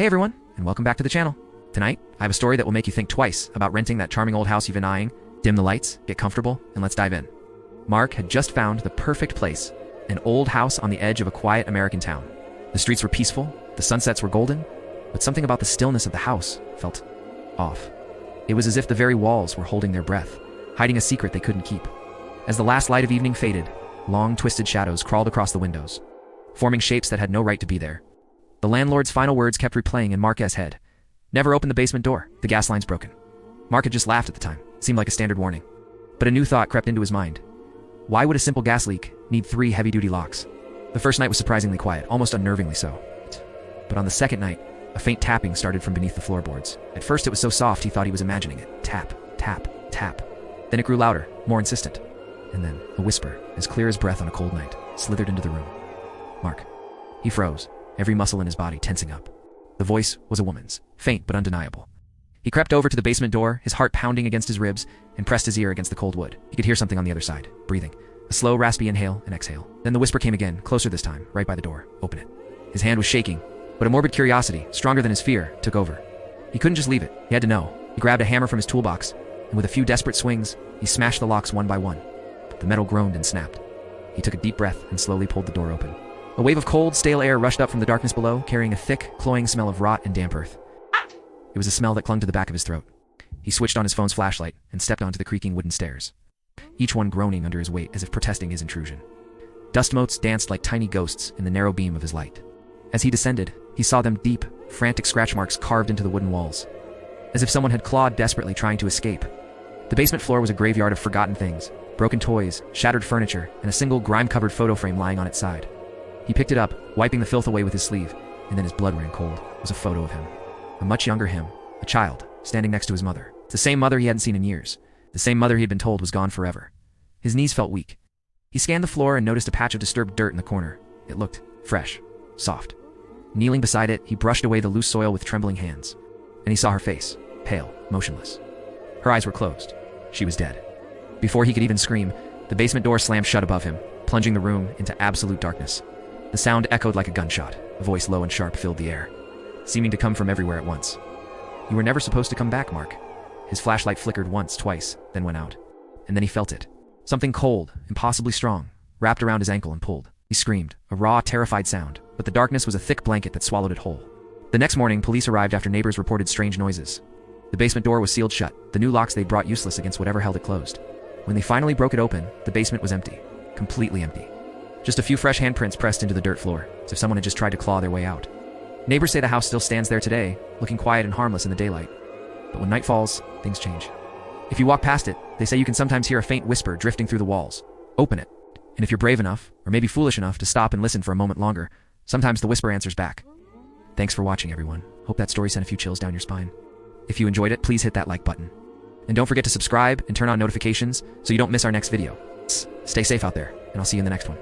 Hey everyone, and welcome back to the channel. Tonight, I have a story that will make you think twice about renting that charming old house you've been eyeing. Dim the lights, get comfortable, and let's dive in. Mark had just found the perfect place, an old house on the edge of a quiet American town. The streets were peaceful, the sunsets were golden, but something about the stillness of the house felt off. It was as if the very walls were holding their breath, hiding a secret they couldn't keep. As the last light of evening faded, long twisted shadows crawled across the windows, forming shapes that had no right to be there. The landlord's final words kept replaying in Mark's head. Never open the basement door, the gas line's broken. Mark had just laughed at the time, seemed like a standard warning. But a new thought crept into his mind. Why would a simple gas leak need 3 heavy-duty locks? The first night was surprisingly quiet, almost unnervingly so. But on the second night, a faint tapping started from beneath the floorboards. At first it was so soft he thought he was imagining it. Tap, tap, tap. Then it grew louder, more insistent. And then a whisper, as clear as breath on a cold night, slithered into the room. Mark. He froze, every muscle in his body tensing up. The voice was a woman's, faint but undeniable. He crept over to the basement door, his heart pounding against his ribs, and pressed his ear against the cold wood. He could hear something on the other side, breathing. A slow, raspy inhale and exhale. Then the whisper came again, closer this time, right by the door. Open it. His hand was shaking, but a morbid curiosity, stronger than his fear, took over. He couldn't just leave it. He had to know. He grabbed a hammer from his toolbox, and with a few desperate swings, he smashed the locks one by one. The metal groaned and snapped. He took a deep breath and slowly pulled the door open. A wave of cold, stale air rushed up from the darkness below, carrying a thick, cloying smell of rot and damp earth. It was a smell that clung to the back of his throat. He switched on his phone's flashlight and stepped onto the creaking wooden stairs, each one groaning under his weight as if protesting his intrusion. Dust motes danced like tiny ghosts in the narrow beam of his light. As he descended, he saw them deep, frantic scratch marks carved into the wooden walls, as if someone had clawed desperately trying to escape. The basement floor was a graveyard of forgotten things, broken toys, shattered furniture, and a single grime-covered photo frame lying on its side. He picked it up, wiping the filth away with his sleeve, and then his blood ran cold. It was a photo of him. A much younger him, a child, standing next to his mother. The same mother he hadn't seen in years. The same mother he had been told was gone forever. His knees felt weak. He scanned the floor and noticed a patch of disturbed dirt in the corner. It looked fresh, soft. Kneeling beside it, he brushed away the loose soil with trembling hands. And he saw her face, pale, motionless. Her eyes were closed. She was dead. Before he could even scream, the basement door slammed shut above him, plunging the room into absolute darkness. The sound echoed like a gunshot. A voice low and sharp filled the air, seeming to come from everywhere at once. You were never supposed to come back, Mark. His flashlight flickered once, twice, then went out. And then he felt it. Something cold, impossibly strong, wrapped around his ankle and pulled. He screamed, a raw, terrified sound, but the darkness was a thick blanket that swallowed it whole. The next morning, police arrived after neighbors reported strange noises. The basement door was sealed shut, the new locks they'd brought useless against whatever held it closed. When they finally broke it open, the basement was empty. Completely empty. Just a few fresh handprints pressed into the dirt floor, as if someone had just tried to claw their way out. Neighbors say the house still stands there today, looking quiet and harmless in the daylight. But when night falls, things change. If you walk past it, they say you can sometimes hear a faint whisper drifting through the walls. Open it. And if you're brave enough, or maybe foolish enough to stop and listen for a moment longer, sometimes the whisper answers back. Thanks for watching, everyone. Hope that story sent a few chills down your spine. If you enjoyed it, please hit that like button. And don't forget to subscribe and turn on notifications so you don't miss our next video. Stay safe out there, and I'll see you in the next one.